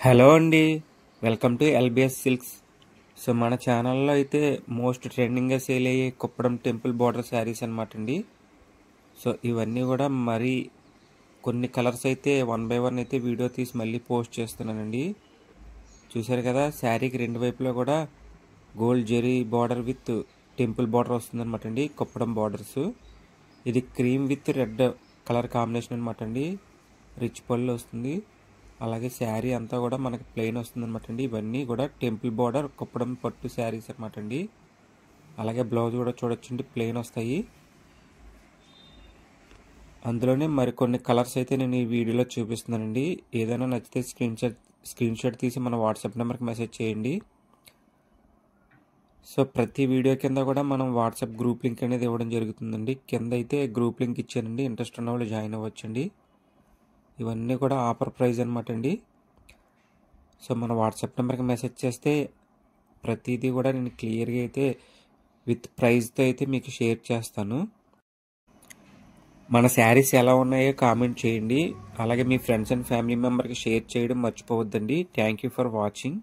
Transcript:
Hello అండి, welcome to lbs silks. So మన ఛానల్లో అయితే మోస్ట్ ట్రెండింగ్గా సేల్ అయ్యే కుప్పడం టెంపుల్ బార్డర్ శారీస్ అనమాట అండి. సో ఇవన్నీ కూడా మరి కొన్ని కలర్స్ అయితే 1 by 1 అయితే వీడియో తీసి మళ్ళీ పోస్ట్ చేస్తున్నానండి. చూసారు కదా, శారీకి రెండు వైపులా కూడా gold zari border with temple border వస్తుందన్నమాట అండి. కుప్పడం బార్డర్స్ ఇది cream with red colour combination అనమాట అండి. రిచ్ పళ్ళు వస్తుంది. అలాగే శారీ అంతా కూడా మనకి ప్లెయిన్ వస్తుంది అనమాట అండి. ఇవన్నీ కూడా టెంపుల్ బార్డర్ కుప్పడం పట్టు శారీస్ అనమాట అండి. అలాగే బ్లౌజ్ కూడా చూడొచ్చండి, ప్లెయిన్ వస్తాయి. అందులోనే మరికొన్ని కలర్స్ అయితే నేను ఈ వీడియోలో చూపిస్తున్నానండి. ఏదైనా నచ్చితే స్క్రీన్ షాట్ తీసి మన వాట్సాప్ నెంబర్కి మెసేజ్ చేయండి. సో ప్రతి వీడియో కింద కూడా మనం వాట్సాప్ గ్రూప్ లింక్ అనేది ఇవ్వడం జరుగుతుందండి. కింద అయితే గ్రూప్ లింక్ ఇచ్చానండి, ఇంట్రెస్ట్ ఉన్న వాళ్ళు జాయిన్ అవ్వచ్చండి. ఇవన్నీ కూడా ఆఫర్ ప్రైస్ అనమాట అండి. సో మన వాట్సాప్ నెంబర్కి మెసేజ్ చేస్తే ప్రతిదీ కూడా నేను క్లియర్గా అయితే విత్ ప్రైస్తో అయితే మీకు షేర్ చేస్తాను. మన శారీస్ ఎలా ఉన్నాయో కామెంట్ చేయండి. అలాగే మీ ఫ్రెండ్స్ అండ్ ఫ్యామిలీ మెంబర్కి షేర్ చేయడం మర్చిపోవద్దండి. Thank you for watching.